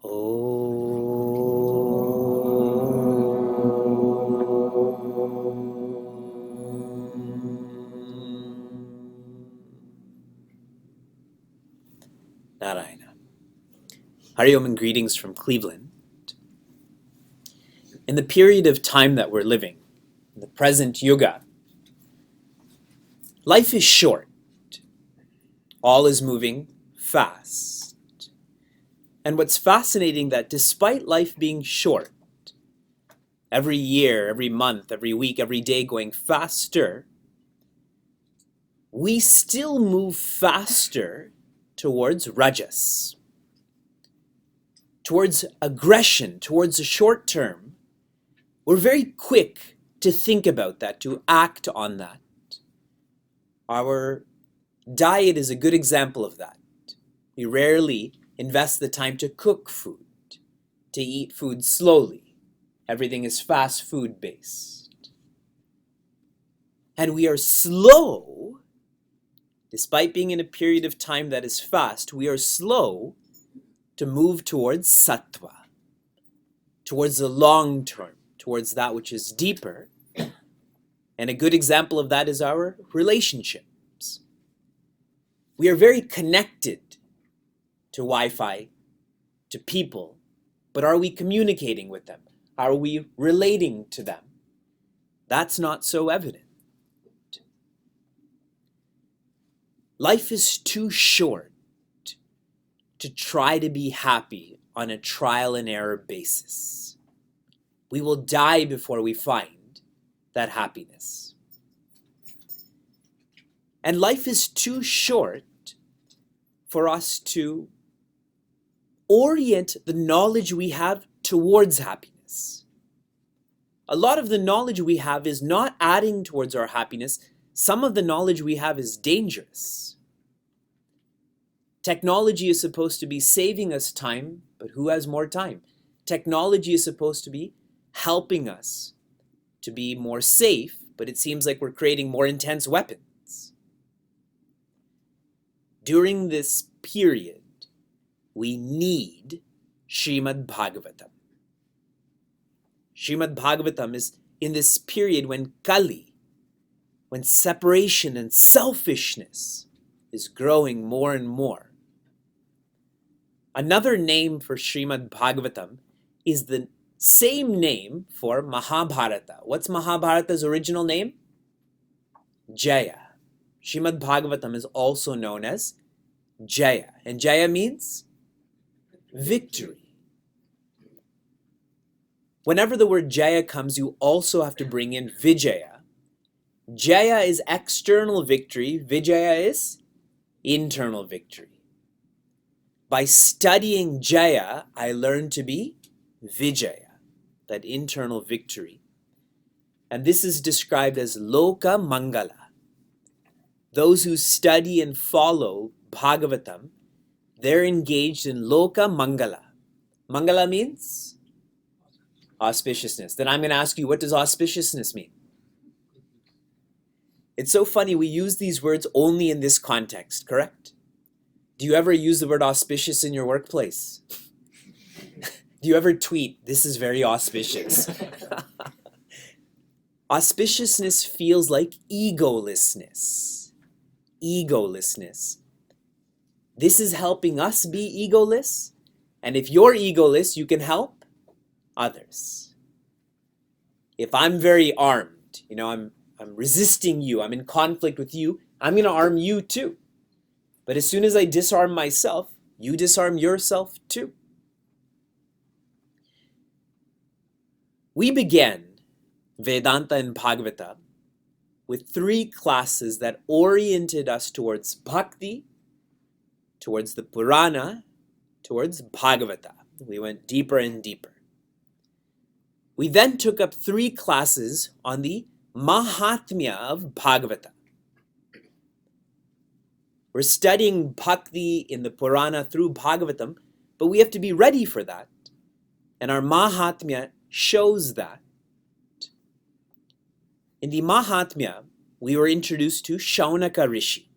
Narayana. Hari Om and greetings from Cleveland. In the period of time that we're living, in the present yuga, life is short. All is moving fast. And what's fascinating that despite life being short, every year, every month, every week, every day going faster, we still move faster towards rajas, towards aggression, towards the short term. We're very quick to think about that, to act on that. Our diet is a good example of that. We rarely invest the time to cook food, to eat food slowly. Everything is fast food based. And we are slow, despite being in a period of time that is fast, we are slow to move towards sattva, towards the long term, towards that which is deeper. And a good example of that is our relationships. We are very connected to Wi-Fi, to people, but are we communicating with them? Are we relating to them? That's not so evident. Life is too short to try to be happy on a trial and error basis. We will die before we find that happiness. And life is too short for us to orient the knowledge we have towards happiness. A lot of the knowledge we have is not adding towards our happiness. Some of the knowledge we have is dangerous. Technology is supposed to be saving us time, but who has more time? Technology is supposed to be helping us to be more safe, but it seems like we're creating more intense weapons. During this period, we need Srimad Bhagavatam. Srimad Bhagavatam is in this period when Kali, when separation and selfishness is growing more and more. Another name for Srimad Bhagavatam is the same name for Mahabharata. What's Mahabharata's original name? Jaya. Srimad Bhagavatam is also known as Jaya. And Jaya means victory. Whenever the word Jaya comes, you also have to bring in Vijaya. Jaya is external victory. Vijaya is internal victory. By studying Jaya, I learned to be Vijaya, that internal victory. And this is described as Loka Mangala. Those who study and follow Bhagavatam, they're engaged in Loka Mangala. Mangala means auspiciousness. Then I'm going to ask you, what does auspiciousness mean? It's so funny, we use these words only in this context, correct? Do you ever use the word auspicious in your workplace? Do you ever tweet, this is very auspicious? Auspiciousness feels like egolessness. Egolessness. This is helping us be egoless. And if you're egoless, you can help others. If I'm very armed, I'm resisting you, I'm in conflict with you, I'm going to arm you too. But as soon as I disarm myself, you disarm yourself too. We began Vedanta and Bhagavata with 3 classes that oriented us towards Bhakti, towards the Purana, towards Bhagavata. We went deeper and deeper. We then took up 3 classes on the Mahatmya of Bhagavata. We're studying Bhakti in the Purana through Bhagavatam, but we have to be ready for that. And our Mahatmya shows that. In the Mahatmya, we were introduced to Shaunaka Rishi.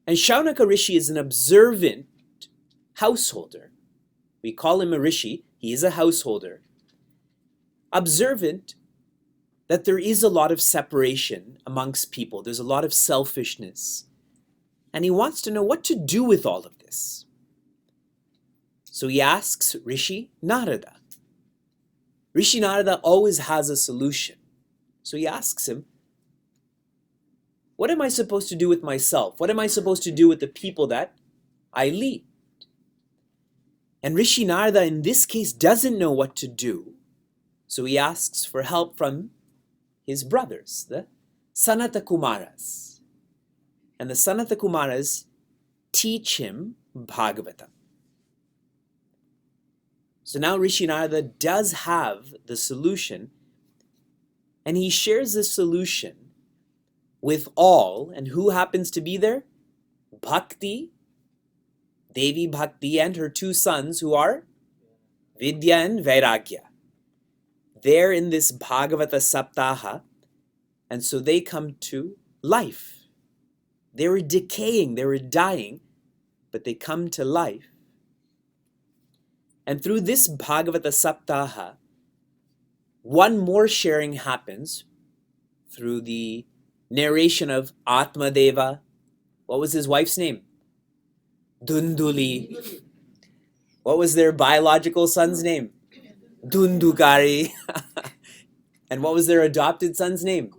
And Shaunaka Rishi is an observant householder. We call him a rishi. He is a householder, observant that there is a lot of separation amongst people. There's a lot of selfishness. And he wants to know what to do with all of this. So he asks Rishi Narada. Rishi Narada always has a solution. So he asks him, what am I supposed to do with myself? What am I supposed to do with the people that I lead? And Rishi Narada in this case doesn't know what to do. So he asks for help from his brothers, the Sanata Kumaras. And the Sanata Kumaras teach him Bhagavata. So now Rishi Narada does have the solution, and he shares the solution with all. And who happens to be there? Bhakti, Devi Bhakti, and her two sons, who are Vidya and Vairagya. They're in this Bhagavata Saptaha, and so they come to life. They were decaying, they were dying, but they come to life. And through this Bhagavata Saptaha, one more sharing happens through the narration of Atmadeva. What was his wife's name? Dunduli. What was their biological son's name? Dundukari. And what was their adopted son's name?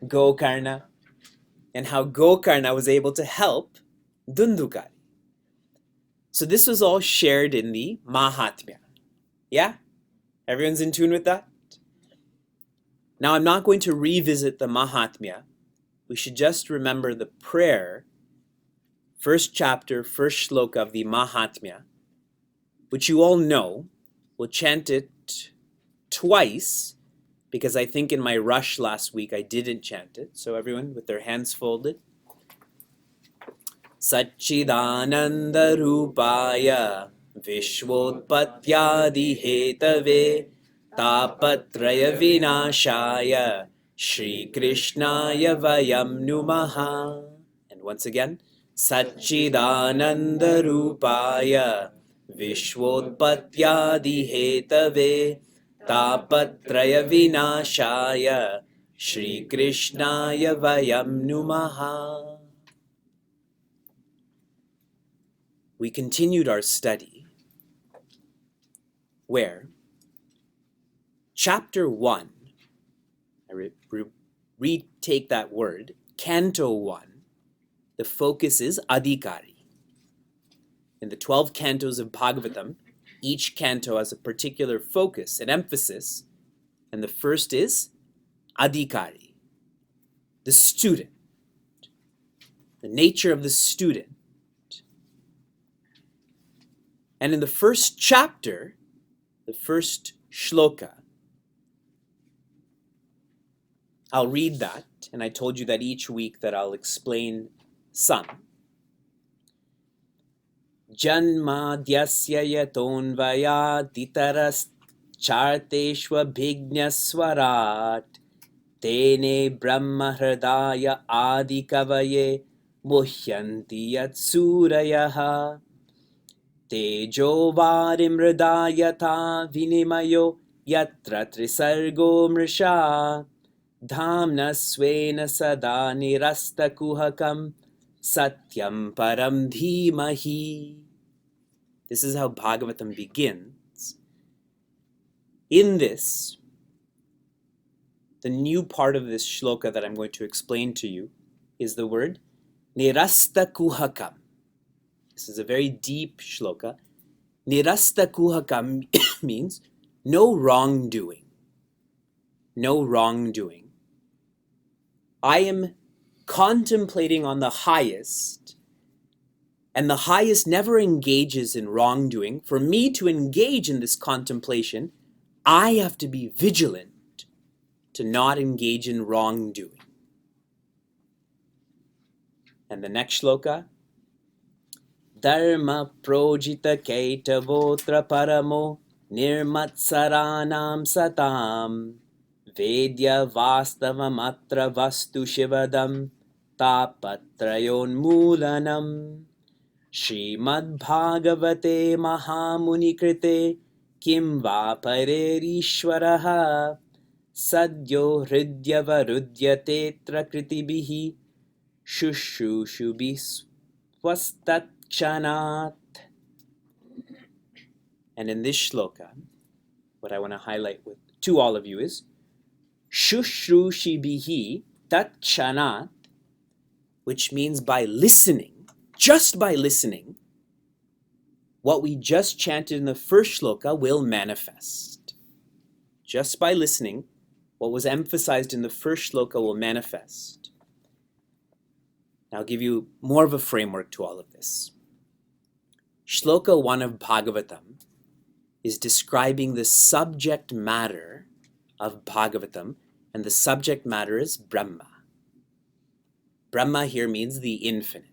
Gokarna. And how Gokarna was able to help Dundukari. So this was all shared in the Mahatmya. Yeah? Everyone's in tune with that? Now I'm not going to revisit the Mahatmya. We should just remember the prayer, first chapter, first shloka of the Mahatmya, which you all know. We'll chant it twice, because I think in my rush last week I didn't chant it. So everyone with their hands folded. Satchidananda Rupaya Vishwotpatyadi Hetave Tapatraya Vinashaya Shri Krishnaya Vayam Numaha. And once again, Satchidananda Rupaya Vishwotpatyadi Hetave Tapatraya Vinashaya Shri Krishnaya Vayam Numaha. We continued our study where chapter 1, I retake that word, canto 1, the focus is adhikari. In the 12 cantos of Bhagavatam, each canto has a particular focus, an emphasis, and the first is adhikari, the student, the nature of the student. And in the first chapter, the first shloka, I'll read that, and I told you that each week that I'll explain some. Janmadyasya yatonvaya ditaras charteshva bhignaswarat tene brahma hridaya adikavaye muhyanti yatsurayaha tejo varimridayata vinimayo yatra trisargo mrisha dhamna svena sada nirasta kuhakam satyam param dhimahi. This is how Bhagavatam begins. In this, the new part of this shloka that I'm going to explain to you is the word nirasta kuhakam. This is a very deep shloka. Nirasta kuhakam means no wrongdoing. No wrongdoing. I am contemplating on the highest, and the highest never engages in wrongdoing. For me to engage in this contemplation, I have to be vigilant to not engage in wrongdoing. And the next shloka, Dharma projita kaitavotra paramo nirmatsaranam satam Vedya vastavam atra vastu shivadam tapatrayon mulanam Srimad Bhagavate Mahamuni Krite Kim va Parerishwaraha Sadyo Hridyavarudyate Trakritibihi Shushushubhi Swastatkshanat. And in this shloka, what I want to highlight to all of you is Shushrushibihi Takshanat, which means by listening, just by listening, what we just chanted in the first shloka will manifest. Just by listening, what was emphasized in the first shloka will manifest. Now I'll give you more of a framework to all of this. Shloka 1 of Bhagavatam is describing the subject matter of Bhagavatam, and the subject matter is Brahma. Brahma here means the infinite.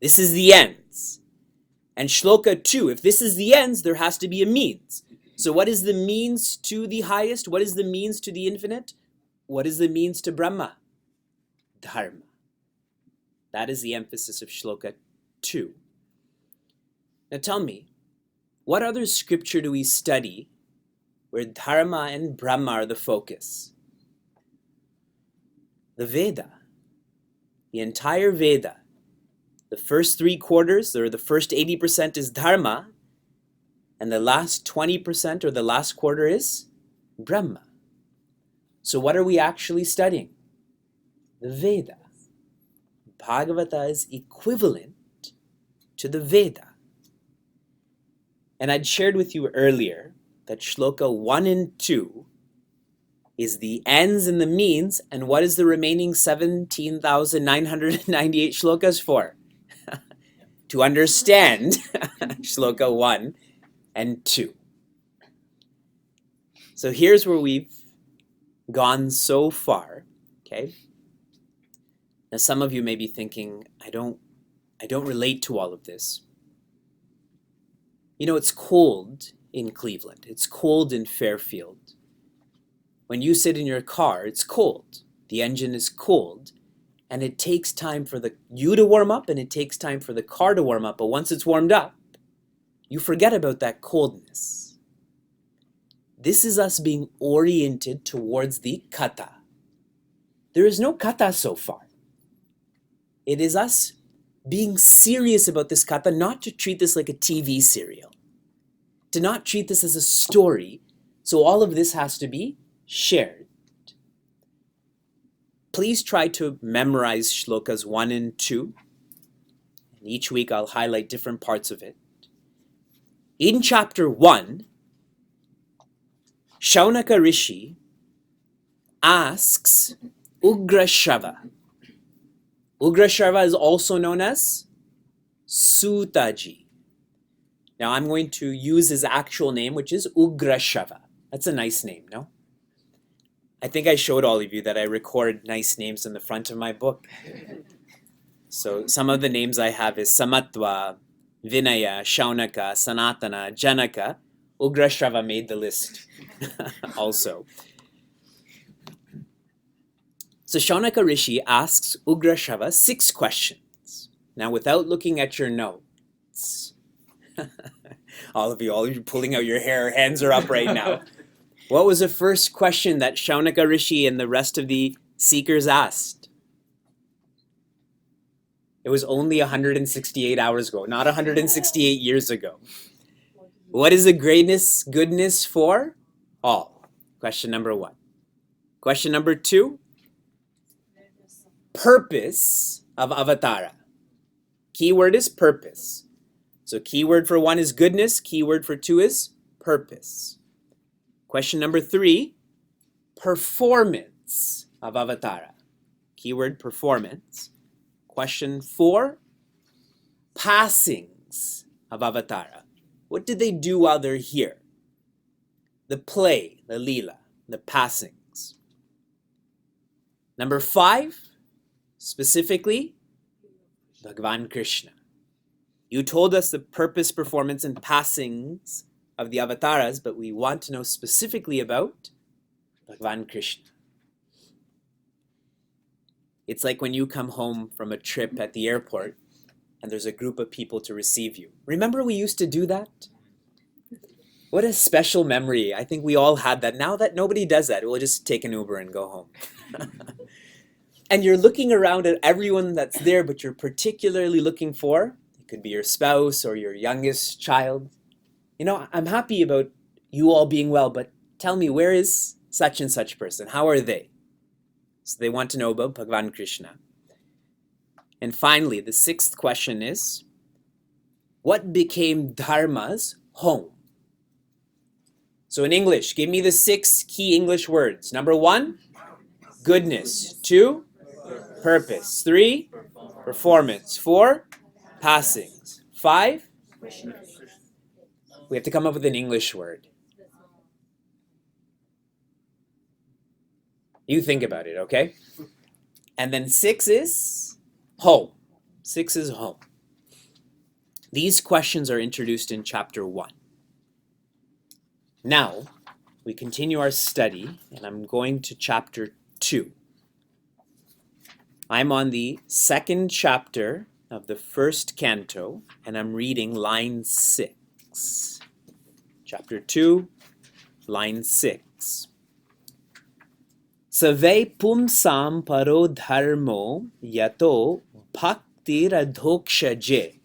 This is the ends. And Shloka 2, if this is the ends, there has to be a means. So what is the means to the highest? What is the means to the infinite? What is the means to Brahma? Dharma. That is the emphasis of Shloka 2. Now tell me, what other scripture do we study where Dharma and Brahma are the focus? The Veda. The entire Veda. The first 3/4, or the first 80% is Dharma, and the last 20% or the last quarter is Brahma. So what are we actually studying? The Veda. Bhagavata is equivalent to the Veda. And I'd shared with you earlier that Shloka 1 and 2 is the ends and the means, and what is the remaining 17,998 shlokas for? To understand Shloka 1 and 2. So here's where we've gone so far, okay? Now some of you may be thinking, I don't relate to all of this. You know, it's cold in Cleveland. It's cold in Fairfield. When you sit in your car, it's cold. The engine is cold. And it takes time for you to warm up, and it takes time for the car to warm up. But once it's warmed up, you forget about that coldness. This is us being oriented towards the kata. There is no kata so far. It is us being serious about this kata, not to treat this like a TV serial, to not treat this as a story. So all of this has to be shared. Please try to memorize shlokas 1 and 2. And each week I'll highlight different parts of it. In chapter 1, Shaunaka Rishi asks Ugrashrava. Ugrashrava is also known as Sutaji. Now I'm going to use his actual name, which is Ugrashrava. That's a nice name, no? I think I showed all of you that I record nice names in the front of my book. So some of the names I have is Samatva, Vinaya, Shaunaka, Sanatana, Janaka. Ugrashrava made the list also. So Shaunaka Rishi asks Ugrashrava 6 questions. Now without looking at your notes, all of you pulling out your hair, hands are up right now. What was the first question that Shaunaka Rishi and the rest of the seekers asked? It was only 168 hours ago, not 168 years ago. What is the goodness for all? Question number 1. Question number 2, purpose of avatara. Keyword is purpose. So keyword for 1 is goodness, keyword for 2 is purpose. Question number 3, performance of avatara. Keyword performance. Question 4, passings of avatara. What did they do while they're here? The play, the lila, the passings. Number 5, specifically, Bhagavan Krishna. You told us the purpose, performance, and passings of the avatars, but we want to know specifically about Bhagavan Krishna. It's like when you come home from a trip at the airport and there's a group of people to receive you. Remember we used to do that? What a special memory. I think we all had that. Now that nobody does that, we'll just take an Uber and go home. And you're looking around at everyone that's there, but you're particularly looking for, it could be your spouse or your youngest child. You know, I'm happy about you all being well, but tell me, where is such and such person? How are they? So they want to know about Bhagavan Krishna. And finally, the sixth question is, what became Dharma's home? So in English, give me the 6 key English words. Number 1, goodness. 2, purpose. 3, performance. 4, passings. 5, we have to come up with an English word. You think about it, okay? And then 6 is home. 6 is home. These questions are introduced in chapter 1. Now, we continue our study, and I'm going to chapter 2. I'm on the 2nd chapter of the 1st canto, and I'm reading line 6. Chapter 2, line 6. Save pumsam paro dharmo yato bhaktiradhokshaje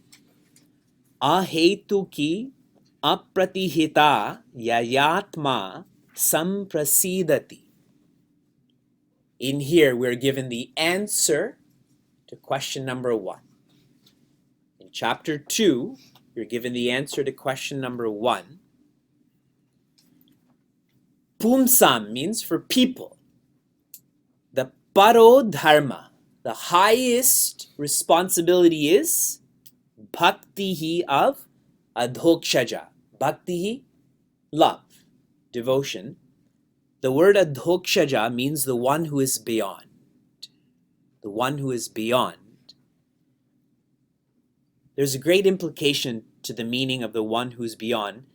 ahetuki apratihita yayatma samprasidati. In here, we're given the answer to question number 1. In chapter 2, you're given the answer to question number 1. Pumsam means for people. The paro dharma, the highest responsibility is bhaktihi of adhokshaja. Bhaktihi, love, devotion. The word adhokshaja means the one who is beyond. The one who is beyond. There's a great implication to the meaning of the one who's beyond.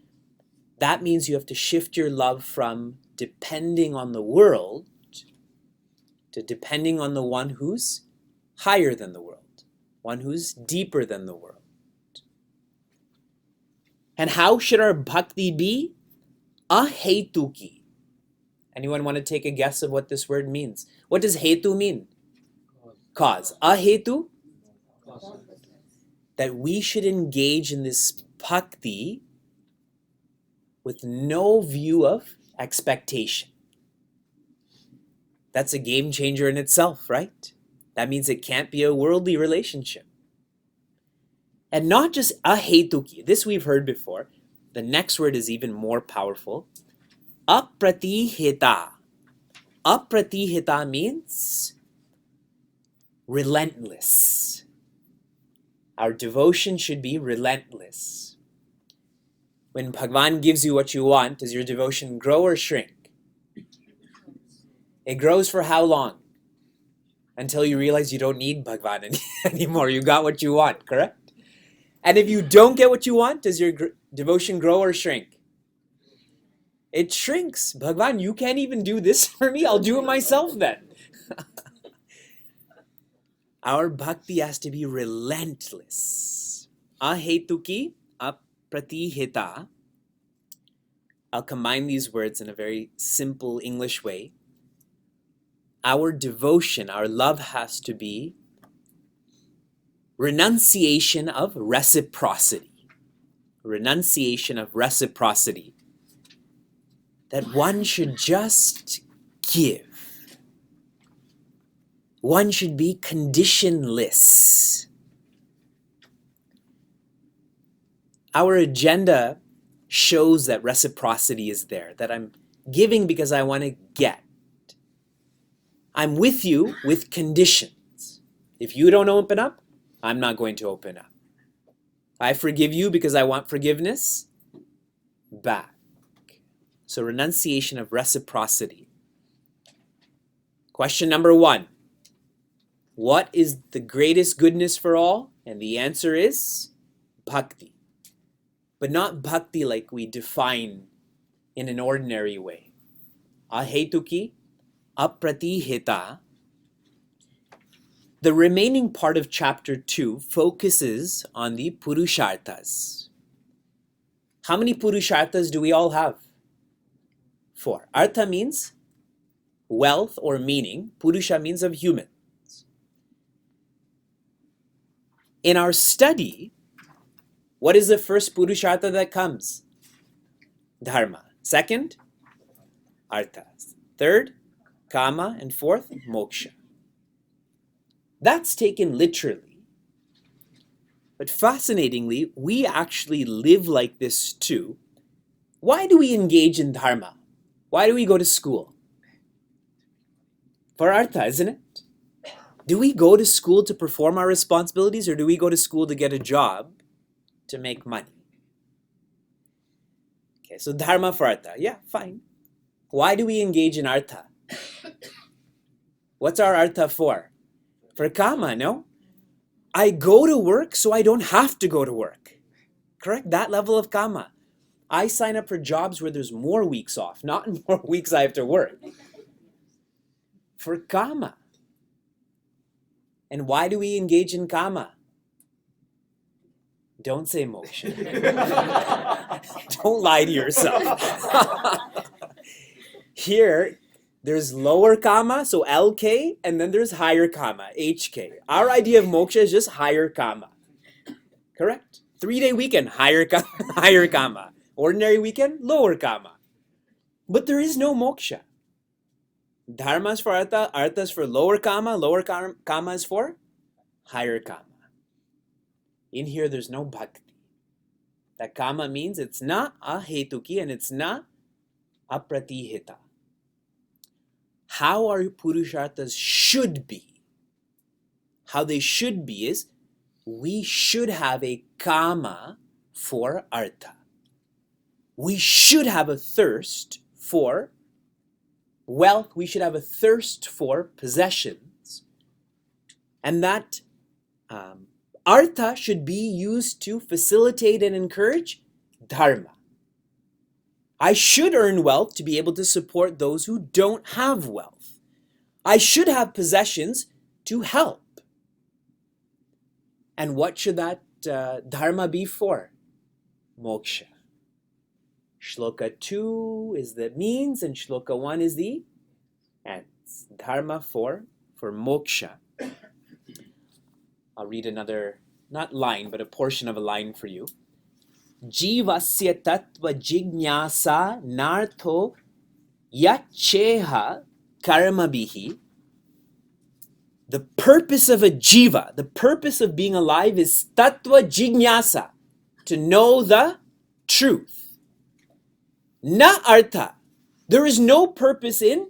That means you have to shift your love from depending on the world to depending on the one who's higher than the world, one who's deeper than the world. And how should our bhakti be? Ahetuki. Anyone want to take a guess of what this word means? What does hetu mean? Cause. Ahetu? That we should engage in this bhakti with no view of expectation. That's a game changer in itself, right? That means it can't be a worldly relationship. And not just ahetuki. This we've heard before. The next word is even more powerful. Apratihita. Apratihita means relentless. Our devotion should be relentless. When Bhagavan gives you what you want, does your devotion grow or shrink? It grows for how long? Until you realize you don't need Bhagavan anymore. You got what you want, correct? And if you don't get what you want, does your devotion grow or shrink? It shrinks. Bhagavan, you can't even do this for me. I'll do it myself then. Our bhakti has to be relentless. Ahetuki apratihita. I'll combine these words in a very simple English way. Our devotion, our love has to be renunciation of reciprocity. Renunciation of reciprocity. That one should just give. One should be conditionless. Our agenda shows that reciprocity is there, that I'm giving because I want to get. I'm with you with conditions. If you don't open up, I'm not going to open up. I forgive you because I want forgiveness back. So renunciation of reciprocity. Question number 1. What is the greatest goodness for all? And the answer is bhakti. But not bhakti like we define in an ordinary way. Ahetuki apratihita. The remaining part of chapter 2 focuses on the Purusharthas. How many Purusharthas do we all have? 4. Artha means wealth or meaning. Purusha means of humans. In our study, what is the first Purushartha that comes? Dharma. Second, Artha. Third, Kama. And fourth, Moksha. That's taken literally. But fascinatingly, we actually live like this too. Why do we engage in Dharma? Why do we go to school? For Artha, isn't it? Do we go to school to perform our responsibilities, or do we go to school to get a job to make money? Okay, so Dharma for Artha. Yeah, fine. Why do we engage in Artha? What's our Artha for? For Kama, no? I go to work so I don't have to go to work. Correct? That level of Kama. I sign up for jobs where there's more weeks off, not more weeks I have to work. For Kama. And why do we engage in Kama? Don't say moksha. Don't lie to yourself. Here, there's lower Kama, so LK, and then there's higher Kama, HK. Our idea of moksha is just higher Kama. Correct? 3-day weekend, higher Kama. Ordinary weekend, lower Kama. But there is no moksha. Dharma is for Artha, Artha is for lower Kama is for higher Kama. In here, there's no bhakti. That Kama means it's na ahetuki and it's na apratihita. How our Purusharthas should be, how they should be is, we should have a Kama for Artha. We should have a thirst for wealth. We should have a thirst for possessions. And that Artha should be used to facilitate and encourage Dharma. I should earn wealth to be able to support those who don't have wealth. I should have possessions to help. And what should that Dharma be for? Moksha. Shloka 2 is the means and Shloka 1 is the ends. Dharma for moksha. I'll read another, not line, but a portion of a line for you. Jivasya tattva jignasa nartho yacheha karmabihi. The purpose of a jiva, the purpose of being alive is tattva jignasa, to know the truth. Na artha. There is no purpose in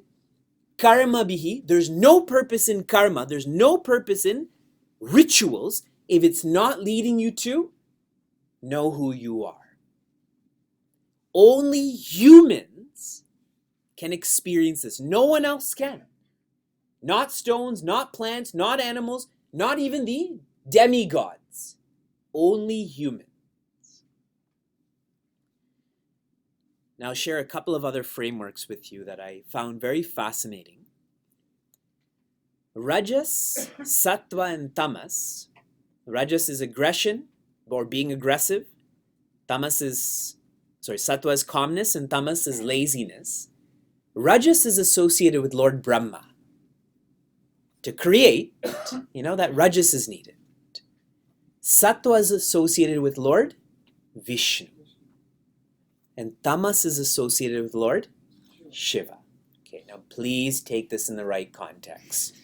karma bihi. There's no purpose in karma. There's no purpose in rituals if it's not leading you to know who you are. Only humans can experience this. No one else can. Not stones, not plants, not animals, not even the demigods. Only humans. Now I'll share a couple of other frameworks with you that I found very fascinating. Rajas, Sattva, and Tamas. Rajas is aggression or being aggressive. Sattva is calmness and Tamas is laziness. Rajas is associated with Lord Brahma. To create, that Rajas is needed. Sattva is associated with Lord Vishnu. And Tamas is associated with Lord Shiva. Okay, now please take this in the right context.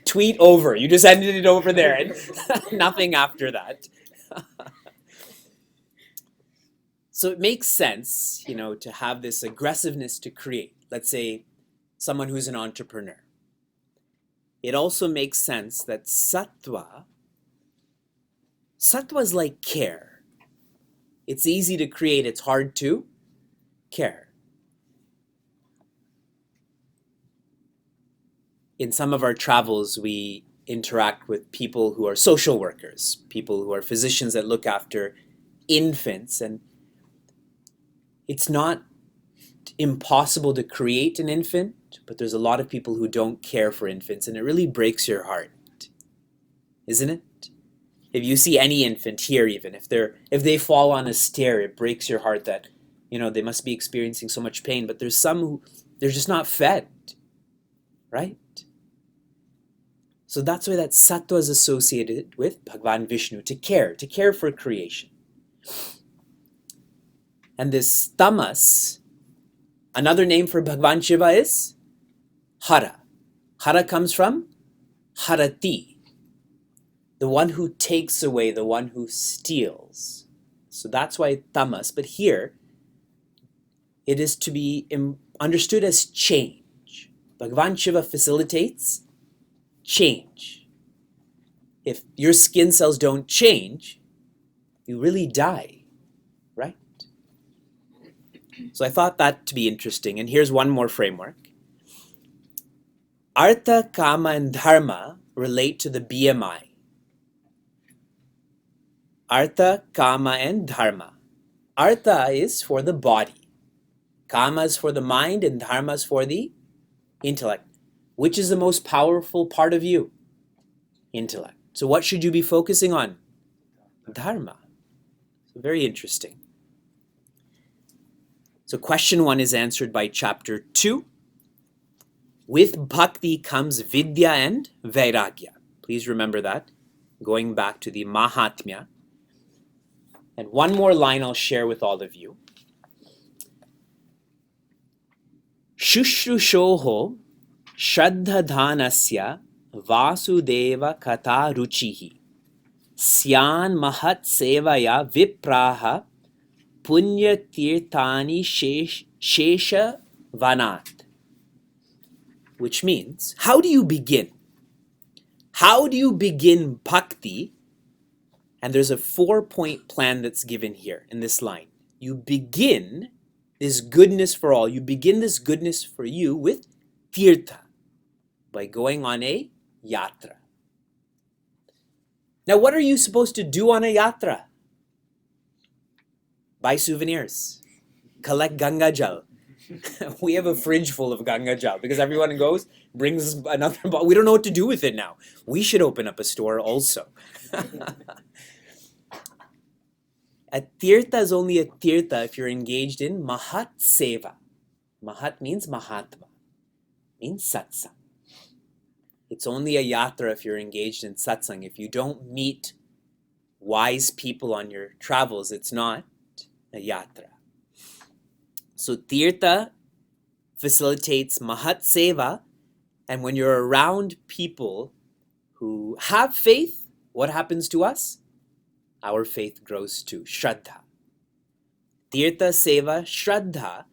Tweet over. You just ended it over there and nothing after that. So it makes sense, to have this aggressiveness to create. Let's say someone who's an entrepreneur. It also makes sense that sattva is like care. It's easy to create, it's hard to care. In some of our travels, we interact with people who are social workers, people who are physicians that look after infants, and it's not impossible to create an infant, but there's a lot of people who don't care for infants, and it really breaks your heart, isn't it? If you see any infant here, even if they fall on a stair, it breaks your heart that, they must be experiencing so much pain. But there's some who they're just not fed, right? So that's why that sattva is associated with Bhagavan Vishnu, to care for creation. And this tamas, another name for Bhagavan Shiva is Hara. Hara comes from Harati, the one who takes away, the one who steals. So that's why tamas. But here, it is to be understood as change. Bhagavan Shiva facilitates change. If your skin cells don't change, you really die, right? So I thought that to be interesting. And here's one more framework. Artha, Kama, and Dharma relate to the BMI. Artha, Kama, and Dharma. Artha is for the body. Kama is for the mind, and Dharma is for the intellect. Which is the most powerful part of you? Intellect. So what should you be focusing on? Dharma. So very interesting. So question 1 is answered by chapter 2. With bhakti comes vidya and vairagya. Please remember that. Going back to the Mahatmya. And one more line I'll share with all of you. Shushrushoho Shraddhadhanasya Vasudeva Katha Ruchihi Syan Mahat Sevaya Vipraha Punya Tirthani Shesha Vanat. Which means, how do you begin? How do you begin bhakti? And there's a 4-point plan that's given here in this line. You begin this goodness for all. You begin this goodness for you with tirtha, by going on a yatra. Now, what are you supposed to do on a yatra? Buy souvenirs. Collect Ganga Jal. We have a fridge full of Ganga Jal because everyone goes, brings another bottle. We don't know what to do with it now. We should open up a store also. A tirtha is only a tirtha if you're engaged in Mahat Seva. Mahat means Mahatma, means satsang. It's only a yatra if you're engaged in satsang. If you don't meet wise people on your travels, it's not a yatra. So tirtha facilitates Mahat Seva, and when you're around people who have faith, what happens to us? Our faith grows too. Shraddha. Tirtha Seva, Shraddha.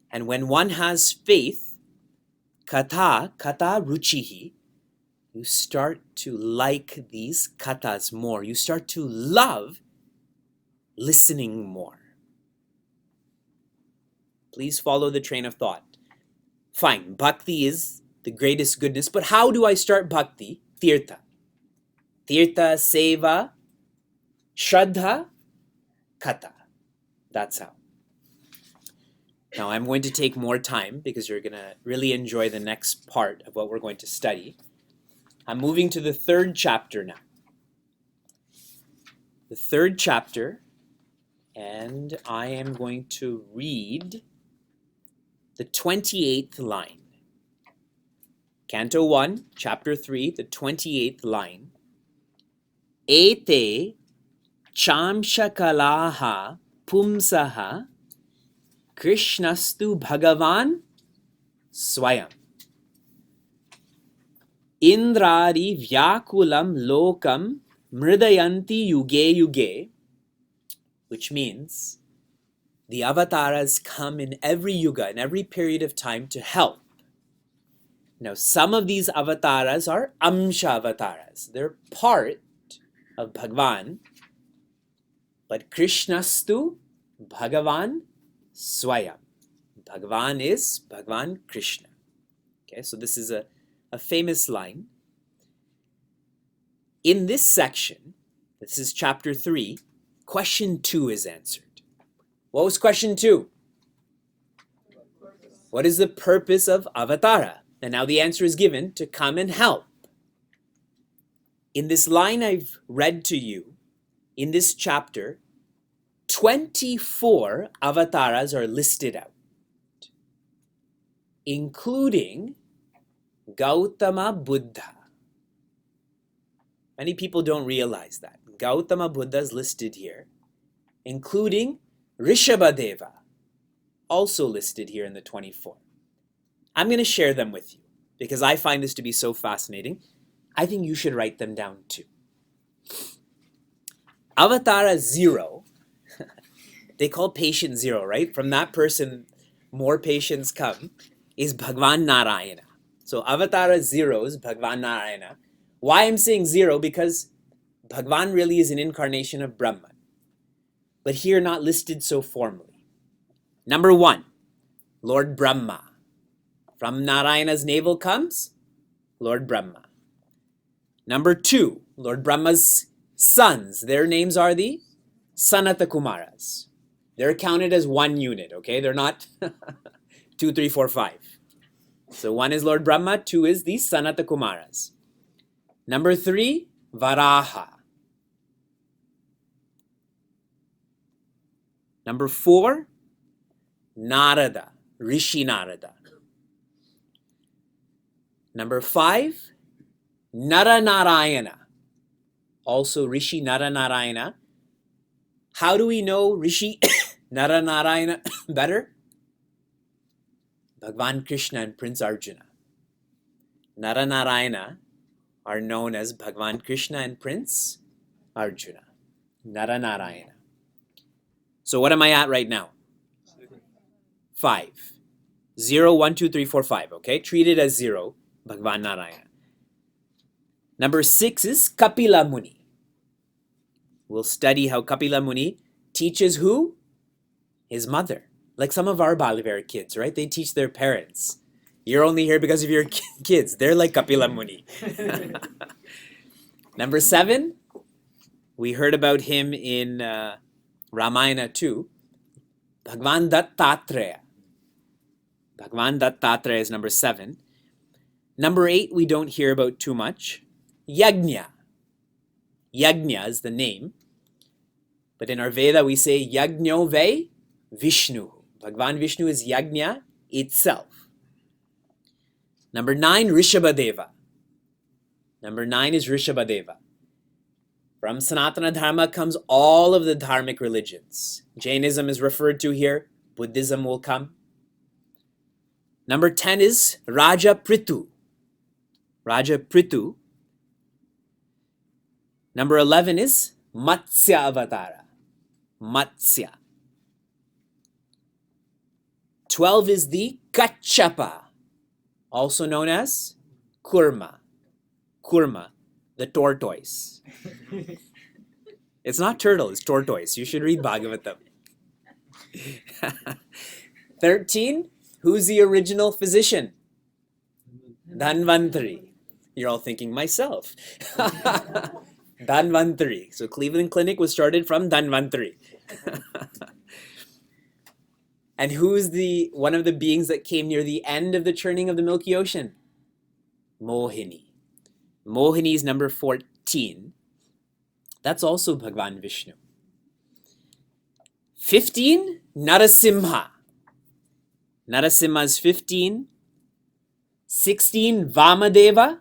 And when one has faith, Kata Ruchihi, you start to like these kathas more. You start to love listening more. Please follow the train of thought. Fine, bhakti is the greatest goodness, but how do I start bhakti? Tirtha. Tirtha, Seva, Shraddha, Kata. That's how. Now I'm going to take more time because you're going to really enjoy the next part of what we're going to study. I'm moving to the 3rd chapter now. The 3rd chapter, and I am going to read the 28th line. Canto 1, chapter 3, the 28th line. Ete chamshakalaha pumsaha Krishnastu Bhagavan Swayam. Indradi Vyakulam Lokam Mridayanti Yuge Yuge, which means the avatars come in every yuga, in every period of time to help. Now, some of these avatars are amsha avatars. They're part of Bhagavan, but Krishnastu Bhagavan Swayam. Bhagavan is Bhagavan Krishna. Okay, so this is a famous line. In this section, this is chapter 3, question 2 is answered. What was question 2? What is the purpose of avatara? And now the answer is given: to come and help. In this line I've read to you, in this chapter, 24 avatars are listed out, including Gautama Buddha. Many people don't realize that. Gautama Buddha is listed here, including Rishabhadeva, also listed here in the 24. I'm going to share them with you because I find this to be so fascinating. I think you should write them down too. Avatara 0, they call patient 0, right? From that person, more patients come, is Bhagwan Narayana. So Avatara 0 is Bhagwan Narayana. Why I'm saying 0? Because Bhagwan really is an incarnation of Brahman, but here not listed so formally. Number 1, Lord Brahma. From Narayana's navel comes Lord Brahma. Number 2, Lord Brahma's sons. Their names are the Sanata Kumaras. They're counted as one unit, okay? They're not 2, 3, 4, 5. So 1 is Lord Brahma, 2 is the Sanata Kumaras. Number 3, Varaha. Number 4, Narada, Rishi Narada. Number 5, Naranarayana, also Rishi Naranarayana. How do we know Rishi Naranarayana better? Bhagwan Krishna and Prince Arjuna. Naranarayana are known as Bhagwan Krishna and Prince Arjuna. Naranarayana. So what am I at right now? 5. 0, 1, 2, 3, 4, 5. Okay, treat it as 0. Bhagwan Narayana. Number 6 is Kapila Muni. We'll study how Kapila Muni teaches who? His mother. Like some of our Balavar kids, right? They teach their parents. You're only here because of your kids. They're like Kapila Muni. Number 7, we heard about him in Ramayana too. Bhagwan Dattatreya. Bhagwan Dattatreya is number 7. Number 8, we don't hear about too much. Yajna. Yajna is the name. But in our Veda, we say Yajno Ve Vishnu. Bhagwan Vishnu is Yajna itself. Number 9, Rishabhadeva. Number 9 is Rishabhadeva. From Sanatana Dharma comes all of the dharmic religions. Jainism is referred to here. Buddhism will come. Number 10 is Raja Prithu. Raja Prithu. Number 11 is Matsya Avatara. Matsya. 12 is the Kachapa, also known as Kurma. Kurma, the tortoise. It's not turtle, it's tortoise. You should read Bhagavata. 13, who's the original physician? Dhanvantari. You're all thinking, myself. Dhanvantari. So Cleveland Clinic was started from Dhanvantari. And who's the one of the beings that came near the end of the churning of the Milky Ocean? Mohini. Mohini is number 14. That's also Bhagwan Vishnu. 15, Narasimha. Narasimha is 15. 16, Vamadeva.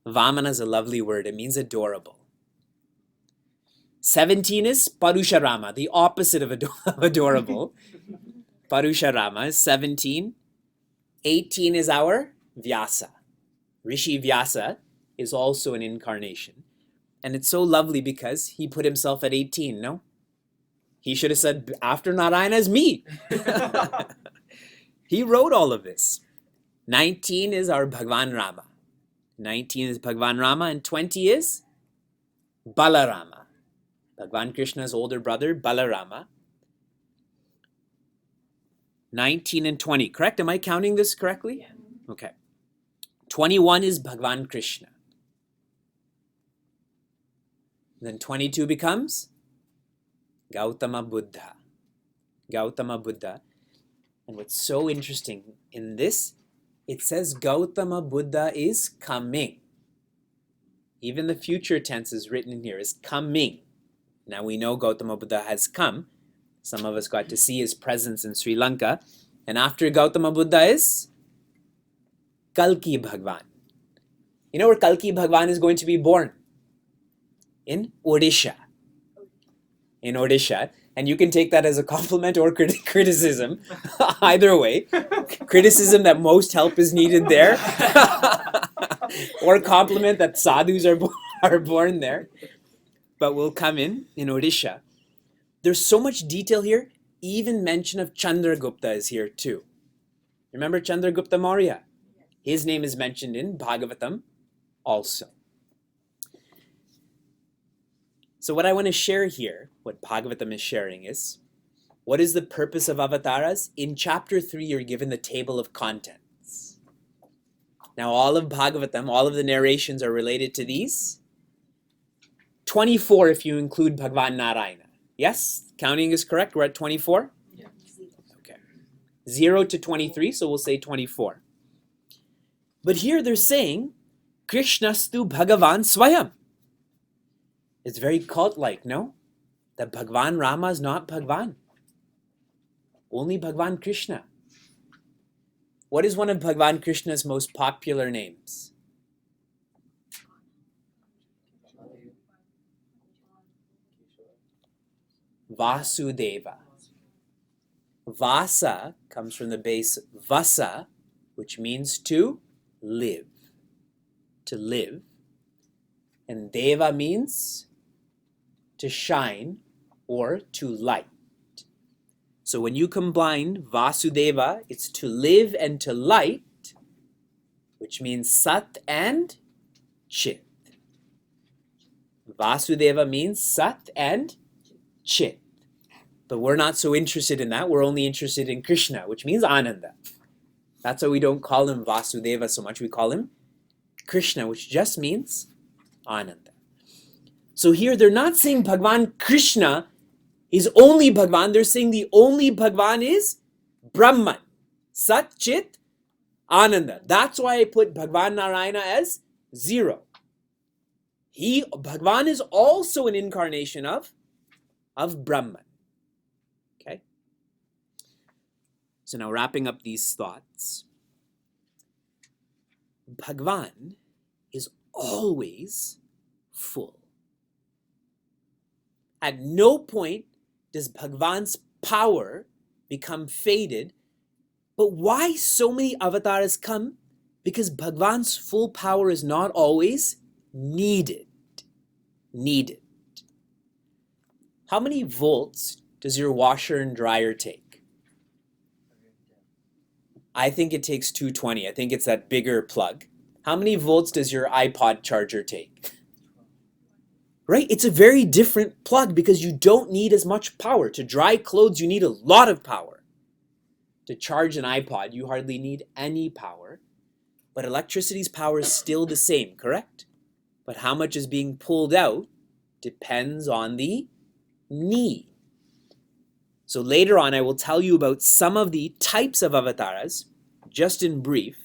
Vamana is a lovely word. It means adorable. 17 is Parusharama, the opposite of adorable. Parusharama is 17. 18 is our Vyasa. Rishi Vyasa is also an incarnation. And it's so lovely because he put himself at 18, no? He should have said, after Narayana is me. He wrote all of this. 19 is our Bhagwan Rama. 19 is Bhagwan Rama, and 20 is Balarama. Bhagwan Krishna's older brother, Balarama. 19 and 20, correct? Am I counting this correctly? Yeah. Okay. 21 is Bhagwan Krishna. Then 22 becomes Gautama Buddha. Gautama Buddha. And what's so interesting in this, it says Gautama Buddha is coming. Even the future tense is written in here is coming. Now we know Gautama Buddha has come. Some of us got to see his presence in Sri Lanka. And after Gautama Buddha is Kalki Bhagwan. You know where Kalki Bhagwan is going to be born? In Odisha. In Odisha. And you can take that as a compliment or criticism. Either way. Criticism that most help is needed there. Or compliment that sadhus are born there. But we'll come in Odisha. There's so much detail here. Even mention of Chandragupta is here too. Remember Chandragupta Maurya? His name is mentioned in Bhagavatam also. So what I want to share here, what Bhagavatam is sharing is, what is the purpose of avatars? In chapter 3, you're given the table of contents. Now all of Bhagavatam, all of the narrations are related to these. 24 if you include Bhagavan Narayana. Yes? Counting is correct? We're at 24? Yeah. Okay. 0 to 23, so we'll say 24. But here they're saying, Krishnastu Bhagavan Swayam. It's very cult-like, no? That Bhagavan Rama is not Bhagavan. Only Bhagavan Krishna. What is one of Bhagavan Krishna's most popular names? Vasudeva. Vasa comes from the base vasa, which means to live. To live. And deva means to shine or to light. So when you combine Vasudeva, it's to live and to light, which means Sat and Chit. Vasudeva means Sat and Chit. But we're not so interested in that. We're only interested in Krishna, which means Ananda. That's why we don't call him Vasudeva so much. We call him Krishna, which just means Ananda. So here they're not saying Bhagavan Krishna is only Bhagavan. They're saying the only Bhagavan is Brahman. Sat, Chit, Ananda. That's why I put Bhagavan Narayana as 0. Bhagavan is also an incarnation of Brahman. Okay? So now wrapping up these thoughts. Bhagavan is always full. At no point does Bhagavan's power become faded. But why so many avatars come? Because Bhagavan's full power is not always needed. How many volts does your washer and dryer take? I think it takes 220. I think it's that bigger plug. How many volts does your iPod charger take? Right? It's a very different plug because you don't need as much power. To dry clothes, you need a lot of power. To charge an iPod, you hardly need any power. But electricity's power is still the same, correct? But how much is being pulled out depends on the need. So later on, I will tell you about some of the types of avatars, just in brief.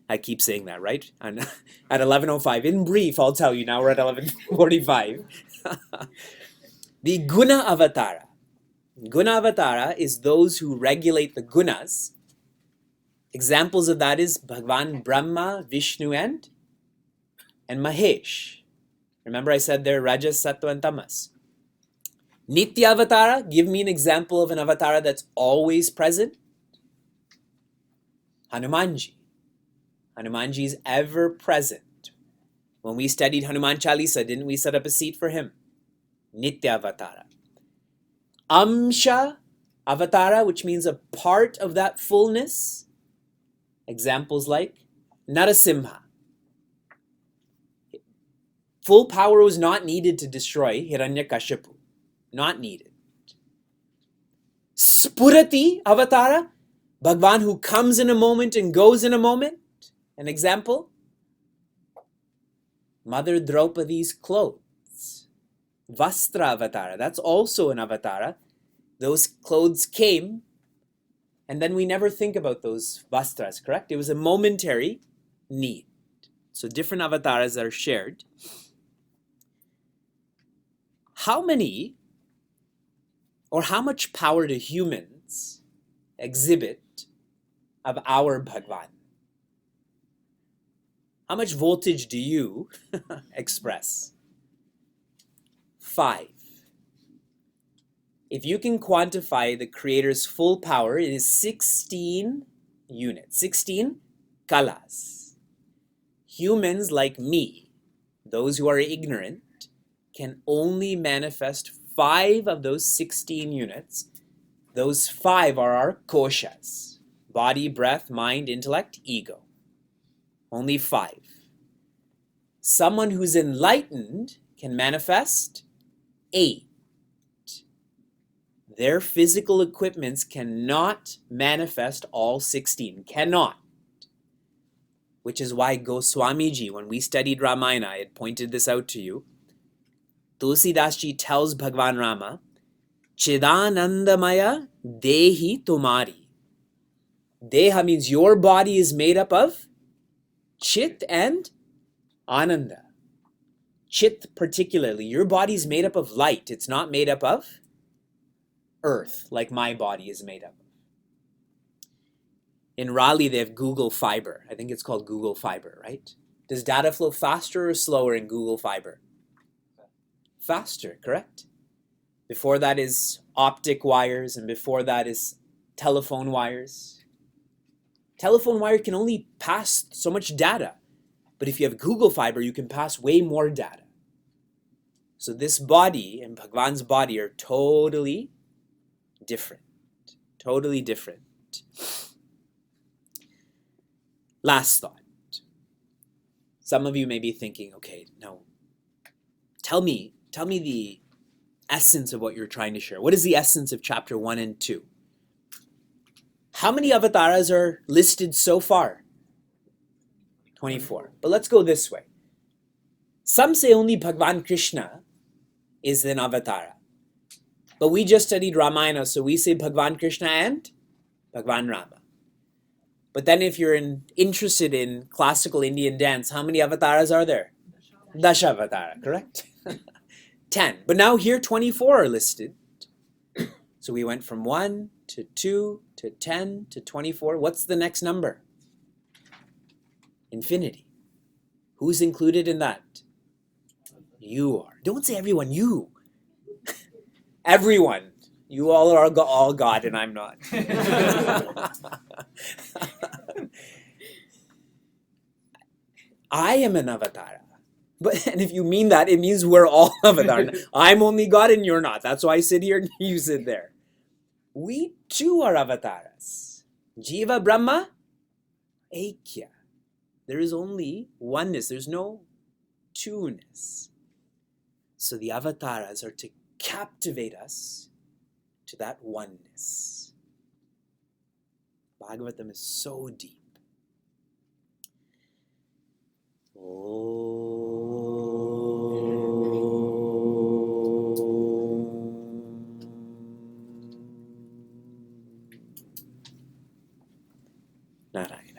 I keep saying that, right? And at 11:05, in brief, I'll tell you. Now we're at 11:45. The Guna Avatara. Guna Avatara is those who regulate the gunas. Examples of that is Bhagavan Brahma, Vishnu, and Mahesh. Remember I said they're Rajas, Sattva, and Tamas. Nitya Avatara, give me an example of an avatara that's always present. Hanumanji. Hanumanji is ever present. When we studied Hanuman Chalisa, didn't we set up a seat for him? Nitya Avatara. Amsha Avatara, which means a part of that fullness. Examples like Narasimha. Full power was not needed to destroy Hiranyakashipu. Not needed. Spurati Avatara, Bhagavan who comes in a moment and goes in a moment. An example? Mother Draupadi's clothes. Vastra Avatara, that's also an avatara. Those clothes came And then we never think about those vastras, correct? It was a momentary need. So different avatars that are shared. How many or how much power do humans exhibit of our Bhagwan? How much voltage do you express? 5. If you can quantify the Creator's full power, it is 16 units, 16 kalas. Humans like me, those who are ignorant, can only manifest 5 of those 16 units. Those 5 are our koshas: body, breath, mind, intellect, ego. Only 5. Someone who's enlightened can manifest 8. Their physical equipments cannot manifest all 16. Cannot. Which is why Goswamiji, when we studied Ramayana, I had pointed this out to you. Tulsidasji tells Bhagwan Rama, Chidanandamaya Dehi Tumari. Deha means your body is made up of Chit and Ananda. Chit particularly, your body is made up of light. It's not made up of earth, like my body is made up of. In Raleigh, they have Google Fiber. I think it's called Google Fiber, right? Does data flow faster or slower in Google Fiber? Faster, correct? Before that is optic wires, and before that is telephone wires. Telephone wire can only pass so much data. But if you have Google Fiber, you can pass way more data. So this body and Bhagwan's body are totally different. Totally different. Last thought. Some of you may be thinking, okay, no, tell me the essence of what you're trying to share. What is the essence of chapter 1 and 2? How many avatars are listed so far? 24. But let's go this way. Some say only Bhagwan Krishna is an avatara. But we just studied Ramayana, so we say Bhagwan Krishna and Bhagwan Rama. But then if you're interested in classical Indian dance, how many avatars are there? Dashavatara, correct? 10. But now here 24 are listed. So we went from 1 to 2 to 10 to 24. What's the next number? Infinity. Who's included in that? You are. Don't say everyone, you. Everyone. You all are all God and I'm not. I am an avatara. And if you mean that, it means we're all avatara. I'm only God and you're not. That's why I sit here and you sit there. We too are avatars. Jiva Brahma, Aikya. There is only oneness. There's no two-ness. So the avatars are to captivate us to that oneness. Bhagavatam is so deep. Narayana.